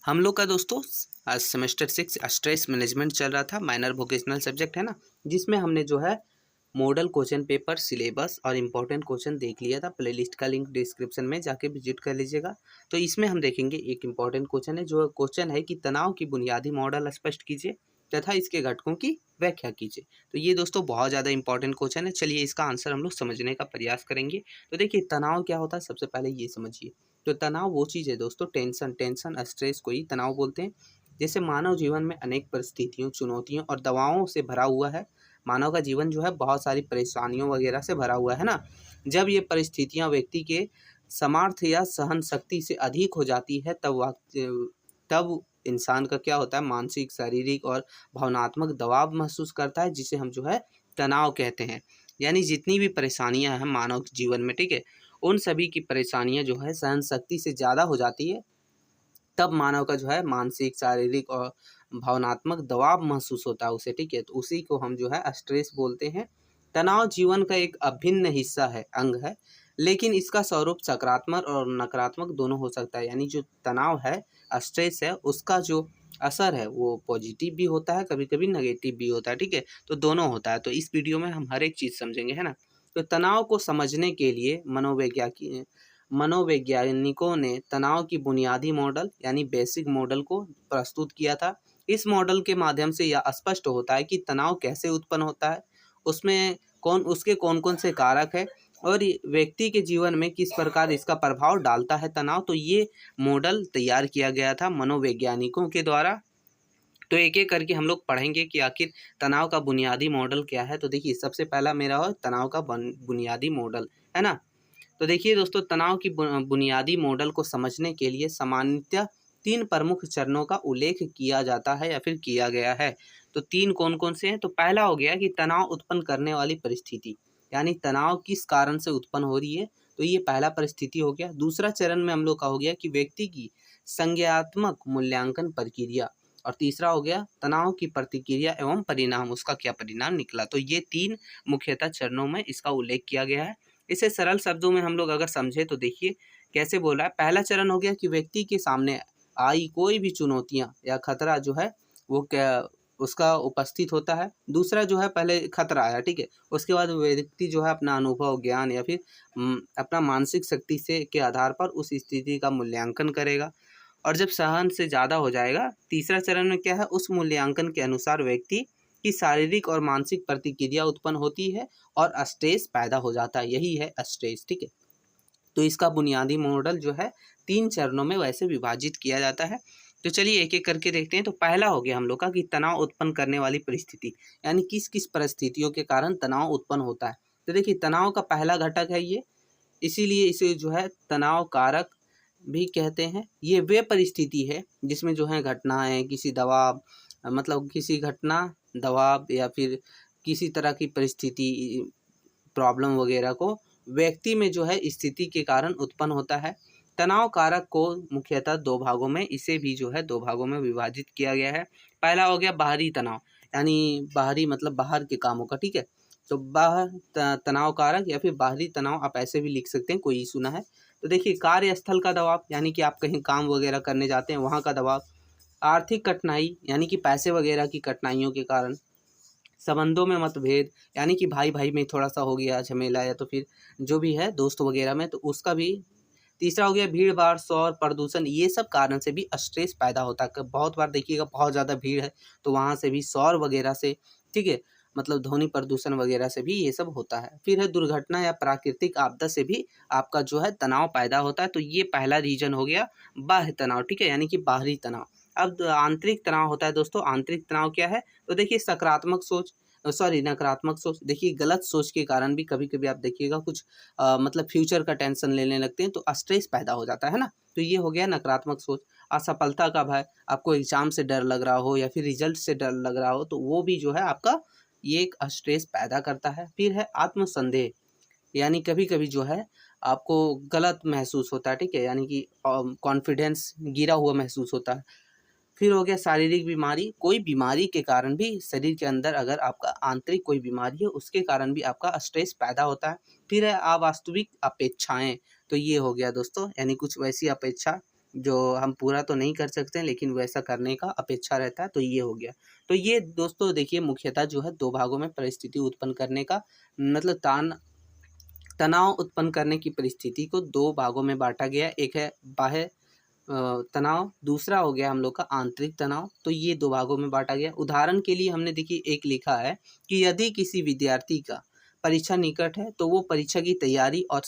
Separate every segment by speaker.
Speaker 1: हम लोग का दोस्तों आज सेमेस्टर 6 स्ट्रेस मैनेजमेंट चल रहा था। माइनर वोकेशनल सब्जेक्ट है ना, जिसमें हमने जो है मॉडल क्वेश्चन पेपर, सिलेबस और इम्पोर्टेंट क्वेश्चन देख लिया था। प्लेलिस्ट का लिंक डिस्क्रिप्शन में जाके विजिट कर लीजिएगा। तो इसमें हम देखेंगे एक इम्पॉर्टेंट क्वेश्चन है, जो क्वेश्चन है कि तनाव की बुनियादी मॉडल स्पष्ट कीजिए तथा इसके घटकों की व्याख्या कीजिए। तो ये दोस्तों बहुत ज़्यादा इंपॉर्टेंट क्वेश्चन है। चलिए इसका आंसर हम लोग समझने का प्रयास करेंगे। तो देखिए तनाव क्या होता है, सबसे पहले ये समझिए। तो तनाव वो चीज़ है दोस्तों, टेंशन स्ट्रेस को ही तनाव बोलते हैं। जैसे मानव जीवन में अनेक परिस्थितियों, चुनौतियों और दबावों से भरा हुआ है। मानव का जीवन जो है बहुत सारी परेशानियों वगैरह से भरा हुआ है ना। जब ये परिस्थितियां व्यक्ति के सामर्थ्य या सहन शक्ति से अधिक हो जाती है तब इंसान का क्या होता है, मानसिक, शारीरिक और भावनात्मक दबाव महसूस करता है, जिसे हम जो है तनाव कहते हैं। यानी जितनी भी परेशानियां हैं मानव के जीवन में, ठीक है, उन सभी की परेशानियां जो है सहन शक्ति से ज़्यादा हो जाती है, तब मानव का जो है मानसिक, शारीरिक और भावनात्मक दबाव महसूस होता है उसे, ठीक है। तो उसी को हम जो है स्ट्रेस बोलते हैं। तनाव जीवन का एक अभिन्न हिस्सा है, अंग है, लेकिन इसका स्वरूप सकारात्मक और नकारात्मक दोनों हो सकता है। यानी जो तनाव है, स्ट्रेस है, उसका जो असर है वो पॉजिटिव भी होता है, कभी कभी नेगेटिव भी होता है, ठीक है। तो दोनों होता है। तो इस वीडियो में हम हर एक चीज़ समझेंगे, है ना। तो तनाव को समझने के लिए मनोवैज्ञानिकों ने तनाव की बुनियादी मॉडल यानी बेसिक मॉडल को प्रस्तुत किया था। इस मॉडल के माध्यम से यह स्पष्ट होता है कि तनाव कैसे उत्पन्न होता है, उसमें कौन कौन से कारक है और व्यक्ति के जीवन में किस प्रकार इसका प्रभाव डालता है तनाव। तो ये मॉडल तैयार किया गया था मनोवैज्ञानिकों के द्वारा। तो एक एक करके हम लोग पढ़ेंगे कि आखिर तनाव का बुनियादी मॉडल क्या है। तो देखिए सबसे पहला मेरा हो तनाव का बुनियादी मॉडल, है ना। तो देखिए दोस्तों, तनाव की बुनियादी मॉडल को समझने के लिए सामान्यतः 3 प्रमुख चरणों का उल्लेख किया जाता है या फिर किया गया है। तो 3 कौन कौन से हैं? तो पहला हो गया कि तनाव उत्पन्न करने वाली परिस्थिति, यानी तनाव किस कारण से उत्पन्न हो रही है, तो ये पहला परिस्थिति हो गया। दूसरा चरण में हम लोग का हो गया कि व्यक्ति की संज्ञानात्मक मूल्यांकन प्रक्रिया, और तीसरा हो गया तनाव की प्रतिक्रिया एवं परिणाम, उसका क्या परिणाम निकला। तो ये 3 मुख्यतः चरणों में इसका उल्लेख किया गया है। इसे सरल शब्दों में हम लोग अगर समझे तो देखिए कैसे बोल रहा है। पहला चरण हो गया कि व्यक्ति के सामने आई कोई भी चुनौतियां या खतरा जो है वो क्या उसका उपस्थित होता है। दूसरा जो है पहले खतरा आया, ठीक है, उसके बाद व्यक्ति जो है अपना अनुभव, ज्ञान या फिर अपना मानसिक शक्ति से के आधार पर उस स्थिति का मूल्यांकन करेगा। और जब सहन से ज़्यादा हो जाएगा, तीसरा चरण में क्या है, उस मूल्यांकन के अनुसार व्यक्ति की शारीरिक और मानसिक प्रतिक्रिया उत्पन्न होती है और स्ट्रेस पैदा हो जाता है। यही है स्ट्रेस, ठीक है। तो इसका बुनियादी मॉडल जो है 3 चरणों में वैसे विभाजित किया जाता है। तो चलिए एक एक करके देखते हैं। तो पहला हो गया हम लोग का कि तनाव उत्पन्न करने वाली परिस्थिति, यानी किस किस परिस्थितियों के कारण तनाव उत्पन्न होता है। तो देखिए तनाव का पहला घटक है ये, इसीलिए इसे जो है तनाव कारक भी कहते हैं। ये वे परिस्थिति है जिसमें जो है घटनाएं, किसी दबाव, मतलब किसी घटना, दबाव या फिर किसी तरह की परिस्थिति, प्रॉब्लम वगैरह को व्यक्ति में जो है स्थिति के कारण उत्पन्न होता है। तनाव कारक को मुख्यतः 2 भागों में, इसे भी जो है 2 भागों में विभाजित किया गया है। पहला हो गया बाहरी तनाव, यानी बाहरी मतलब बाहर के कामों का, ठीक है। तो तनाव कारक या फिर बाहरी तनाव आप ऐसे भी लिख सकते हैं, कोई इशू ना है। तो देखिए कार्यस्थल का दबाव, यानी कि आप कहीं काम वगैरह करने जाते हैं वहाँ का दबाव। आर्थिक कठिनाई, यानी कि पैसे वगैरह की कठिनाइयों के कारण। संबंधों में मतभेद, यानी कि भाई भाई में थोड़ा सा हो गया झमेला, या तो फिर जो भी है दोस्त वगैरह में, तो उसका भी। तीसरा हो गया भीड़ भाड़, शोर, प्रदूषण, ये सब कारण से भी स्ट्रेस पैदा होता है। बहुत बार देखिएगा बहुत ज़्यादा भीड़ है तो वहाँ से भी, शोर वगैरह से, ठीक है, मतलब ध्वनि प्रदूषण वगैरह से भी ये सब होता है। फिर है दुर्घटना या प्राकृतिक आपदा से भी आपका जो है तनाव पैदा होता है। तो ये पहला रीजन हो गया बाह्य तनाव, ठीक है, यानी कि बाहरी तनाव। अब आंतरिक तनाव होता है दोस्तों। आंतरिक तनाव क्या है? तो देखिए सकारात्मक सोच, सॉरी नकारात्मक सोच। देखिए गलत सोच के कारण भी कभी कभी आप देखिएगा कुछ मतलब फ्यूचर का टेंशन लेने लगते हैं तो स्ट्रेस पैदा हो जाता है ना। तो ये हो गया नकारात्मक सोच। असफलता का भय, आपको एग्जाम से डर लग रहा हो या फिर रिजल्ट से डर लग रहा हो, तो वो भी जो है आपका ये एक स्ट्रेस पैदा करता है। फिर है आत्मसंदेह, यानी कभी कभी जो है आपको गलत महसूस होता है, ठीक है, यानी कि कॉन्फिडेंस गिरा हुआ महसूस होता है। फिर हो गया शारीरिक बीमारी, कोई बीमारी के कारण भी शरीर के अंदर अगर आपका आंतरिक कोई बीमारी है उसके कारण भी आपका स्ट्रेस पैदा होता है। फिर है अवास्तविक अपेक्षाएं, तो ये हो गया दोस्तों, यानी कुछ वैसी अपेक्षा जो हम पूरा तो नहीं कर सकते हैं लेकिन वैसा करने का अपेक्षा रहता है। तो ये हो गया। तो ये दोस्तों देखिए मुख्यतः जो है 2 भागों में परिस्थिति उत्पन्न करने का मतलब तनाव उत्पन्न करने की परिस्थिति को 2 भागों में बाँटा गया है। एक है बाह्य तनाव, दूसरा हो गया हम लोग का आंतरिक तनाव। तो ये 2 भागों में बाँटा गया। उदाहरण के लिए हमने देखिए एक लिखा है कि यदि किसी विद्यार्थी का परीक्षा निकट है तो वो परीक्षा की तैयारी और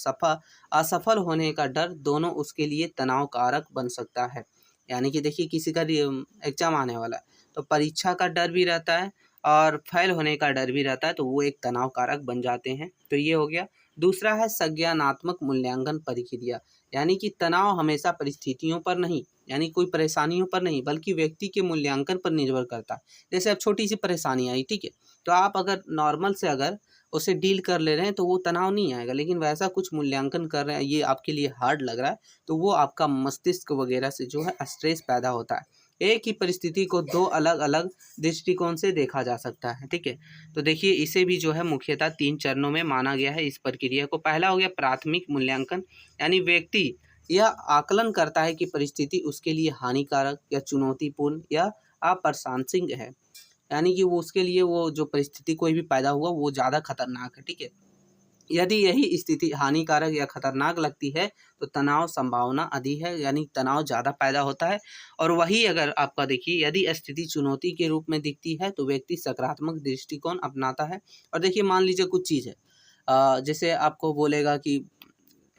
Speaker 1: असफल होने का डर दोनों उसके लिए तनाव कारक बन सकता है। यानी कि देखिए किसी का एग्ज़ाम आने वाला है तो परीक्षा का डर भी रहता है और फेल होने का डर भी रहता है, तो वो एक तनाव कारक बन जाते हैं। तो ये हो गया। दूसरा है संज्ञानात्मक मूल्यांकन प्रक्रिया, यानी कि तनाव हमेशा परिस्थितियों पर नहीं, यानी कोई परेशानियों पर नहीं, बल्कि व्यक्ति के मूल्यांकन पर निर्भर करता है। जैसे अब छोटी सी परेशानी आई, ठीक है, तो आप अगर नॉर्मल से अगर उसे डील कर ले रहे हैं तो वो तनाव नहीं आएगा, लेकिन वैसा कुछ मूल्यांकन कर रहे हैं, ये आपके लिए हार्ड लग रहा है, तो वो आपका मस्तिष्क वगैरह से जो है स्ट्रेस पैदा होता है। एक ही परिस्थिति को 2 अलग-अलग दृष्टिकोण से देखा जा सकता है, ठीक है। तो देखिए इसे भी जो है मुख्यतः 3 चरणों में माना गया है इस प्रक्रिया को। पहला हो गया प्राथमिक मूल्यांकन, यानी व्यक्ति यह आकलन करता है कि परिस्थिति उसके लिए हानिकारक या चुनौतीपूर्ण या अप्रासंगिक है। यानी कि वो उसके लिए वो जो परिस्थिति कोई भी पैदा हुआ वो ज़्यादा खतरनाक है, ठीक है। यदि यही स्थिति हानिकारक या खतरनाक लगती है तो तनाव संभावना अधिक है, यानी तनाव ज़्यादा पैदा होता है। और वही अगर आपका देखिए यदि स्थिति चुनौती के रूप में दिखती है तो व्यक्ति सकारात्मक दृष्टिकोण अपनाता है। और देखिए मान लीजिए कुछ चीज़ है, जैसे आपको बोलेगा कि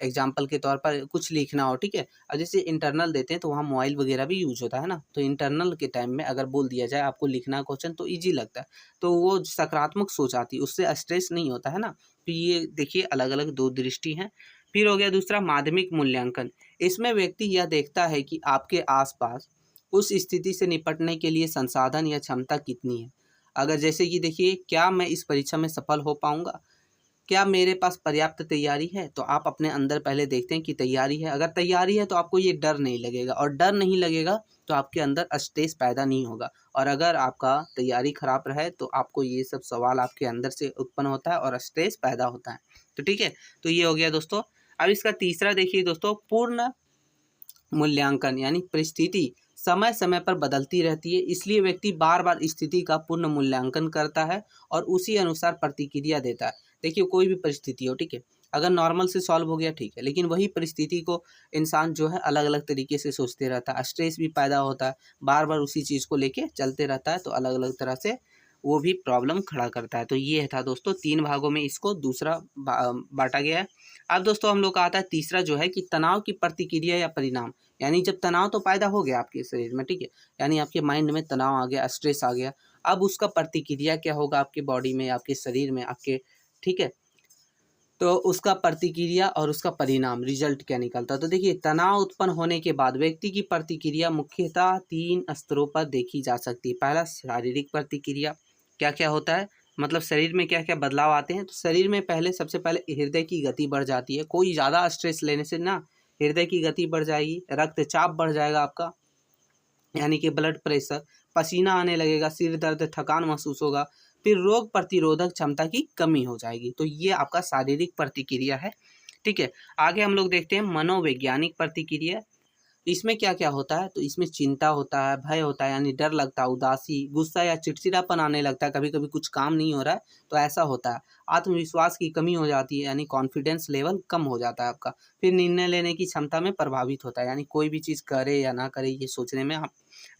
Speaker 1: एग्जाम्पल के तौर पर कुछ लिखना हो, ठीक है। अब जैसे इंटरनल देते हैं तो वहाँ मोबाइल वगैरह भी यूज होता है ना, तो इंटरनल के टाइम में अगर बोल दिया जाए आपको लिखना क्वेश्चन तो इजी लगता है, तो वो सकारात्मक सोच आती है, उससे स्ट्रेस नहीं होता है ना। तो ये देखिए अलग अलग 2 दृष्टि हैं। फिर हो गया दूसरा माध्यमिक मूल्यांकन। इसमें व्यक्ति यह देखता है कि आपके आसपास उस स्थिति से निपटने के लिए संसाधन या क्षमता कितनी है। अगर जैसे कि देखिए क्या मैं इस परीक्षा में सफल हो पाऊंगा, क्या मेरे पास पर्याप्त तैयारी है, तो आप अपने अंदर पहले देखते हैं कि तैयारी है। अगर तैयारी है तो आपको ये डर नहीं लगेगा, और डर नहीं लगेगा तो आपके अंदर स्ट्रेस पैदा नहीं होगा। और अगर आपका तैयारी खराब रहे तो आपको ये सब सवाल आपके अंदर से उत्पन्न होता है और स्ट्रेस पैदा होता है। तो ठीक है, तो ये हो गया दोस्तों। अब इसका तीसरा देखिए दोस्तों, पूर्ण मूल्यांकन, यानी परिस्थिति समय समय पर बदलती रहती है, इसलिए व्यक्ति बार बार स्थिति का पूर्ण मूल्यांकन करता है और उसी अनुसार प्रतिक्रिया देता है। देखिए कोई भी परिस्थिति हो, ठीक है, अगर नॉर्मल से सॉल्व हो गया ठीक है, लेकिन वही परिस्थिति को इंसान जो है अलग अलग तरीके से सोचते रहता है, स्ट्रेस भी पैदा होता है, बार बार उसी चीज़ को लेके चलते रहता है, तो अलग अलग तरह से वो भी प्रॉब्लम खड़ा करता है। तो ये था दोस्तों 3 भागों में इसको दूसरा बांटा गया है। अब दोस्तों हम लोग का आता है तीसरा, जो है कि तनाव की प्रतिक्रिया या परिणाम। यानी जब तनाव तो पैदा हो गया आपके शरीर में, ठीक है, यानी आपके माइंड में तनाव आ गया, स्ट्रेस आ गया, अब उसका प्रतिक्रिया क्या होगा आपके बॉडी में, आपके शरीर में, आपके, ठीक है, तो उसका प्रतिक्रिया और उसका परिणाम रिजल्ट क्या निकलता है। तो देखिए तनाव उत्पन्न होने के बाद व्यक्ति की प्रतिक्रिया मुख्यतः 3 स्तरों पर देखी जा सकती है। पहला शारीरिक प्रतिक्रिया, क्या क्या होता है, मतलब शरीर में क्या क्या बदलाव आते हैं। तो शरीर में पहले सबसे पहले हृदय की गति बढ़ जाती है, कोई ज़्यादा स्ट्रेस लेने से ना हृदय की गति बढ़ जाएगी, रक्तचाप बढ़ जाएगा आपका, यानी कि ब्लड प्रेशर, पसीना आने लगेगा, सिर दर्द, थकान महसूस होगा, फिर रोग प्रतिरोधक क्षमता की कमी हो जाएगी। तो ये आपका शारीरिक प्रतिक्रिया है, ठीक है। आगे हम लोग देखते हैं मनोवैज्ञानिक प्रतिक्रिया। इसमें क्या क्या होता है, तो इसमें चिंता होता है, भय होता है, यानी डर लगता है, उदासी, गुस्सा या चिड़चिड़ापन आने लगता है, कभी कभी कुछ काम नहीं हो रहा है तो ऐसा होता है। आत्मविश्वास की कमी हो जाती है, यानी कॉन्फिडेंस लेवल कम हो जाता है आपका। फिर निर्णय लेने की क्षमता में प्रभावित होता है, यानी कोई भी चीज़ करे या ना करे ये सोचने में आप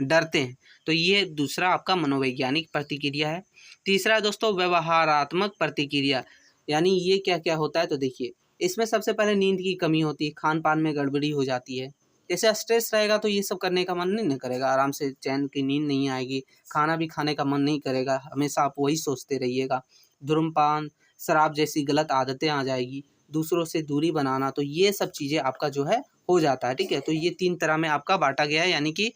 Speaker 1: डरते हैं। तो ये दूसरा आपका मनोवैज्ञानिक प्रतिक्रिया है। तीसरा दोस्तों व्यवहारात्मक प्रतिक्रिया, यानी ये क्या क्या होता है, तो देखिए इसमें सबसे पहले नींद की कमी होती है, खान पान में गड़बड़ी हो जाती है। जैसे स्ट्रेस रहेगा तो ये सब करने का मन नहीं करेगा, आराम से चैन की नींद नहीं आएगी, खाना भी खाने का मन नहीं करेगा, हमेशा आप वही सोचते रहिएगा। धूम्रपान, शराब जैसी गलत आदतें आ जाएगी, दूसरों से दूरी बनाना, तो ये सब चीज़ें आपका जो है हो जाता है, ठीक है। तो ये 3 तरह में आपका बांटा गया है, यानी कि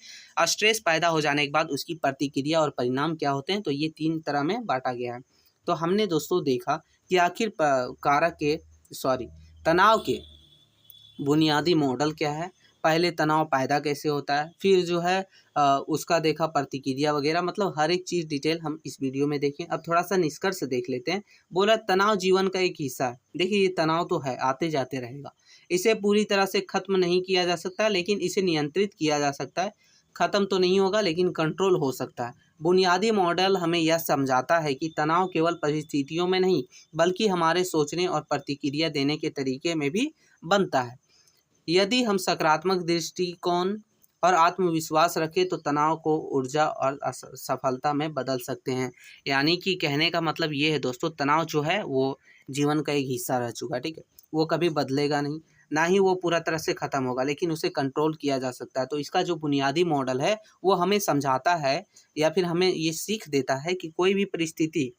Speaker 1: स्ट्रेस पैदा हो जाने के बाद उसकी प्रतिक्रिया और परिणाम क्या होते हैं, तो ये 3 तरह में बांटा गया है। तो हमने दोस्तों देखा कि आखिर कारक के सॉरी तनाव के बुनियादी मॉडल क्या है, पहले तनाव पैदा कैसे होता है, फिर जो है उसका देखा प्रतिक्रिया वगैरह, मतलब हर एक चीज़ डिटेल हम इस वीडियो में देखें। अब थोड़ा सा निष्कर्ष देख लेते हैं। बोला तनाव जीवन का एक हिस्सा है। देखिए ये तनाव तो है, आते जाते रहेगा, इसे पूरी तरह से खत्म नहीं किया जा सकता, लेकिन इसे नियंत्रित किया जा सकता है। खत्म तो नहीं होगा लेकिन कंट्रोल हो सकता है। बुनियादी मॉडल हमें यह समझाता है कि तनाव केवल परिस्थितियों में नहीं बल्कि हमारे सोचने और प्रतिक्रिया देने के तरीके में भी बनता है। यदि हम सकारात्मक दृष्टिकोण और आत्मविश्वास रखें तो तनाव को ऊर्जा और सफलता में बदल सकते हैं। यानी कि कहने का मतलब ये है दोस्तों, तनाव जो है वो जीवन का एक हिस्सा रह चुका है, ठीक है। वो कभी बदलेगा नहीं, ना ही वो पूरा तरह से ख़त्म होगा, लेकिन उसे कंट्रोल किया जा सकता है। तो इसका जो बुनियादी मॉडल है वो हमें समझाता है या फिर हमें ये सीख देता है कि कोई भी परिस्थिति,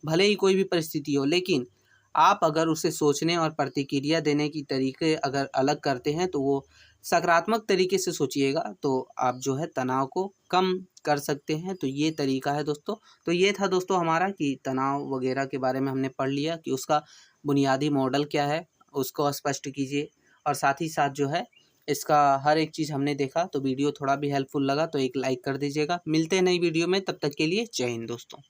Speaker 1: भले ही कोई भी परिस्थिति हो, लेकिन आप अगर उसे सोचने और प्रतिक्रिया देने की तरीके अगर अलग करते हैं तो वो सकारात्मक तरीके से सोचिएगा तो आप जो है तनाव को कम कर सकते हैं। तो ये तरीका है दोस्तों। तो ये था दोस्तों हमारा कि तनाव वगैरह के बारे में हमने पढ़ लिया कि उसका बुनियादी मॉडल क्या है, उसको स्पष्ट कीजिए। और साथ ही साथ जो है इसका हर एक चीज़ हमने देखा। तो वीडियो थोड़ा भी हेल्पफुल लगा तो एक लाइक कर दीजिएगा। मिलते हैं नई वीडियो में, तब तक के लिए जय हिंद दोस्तों।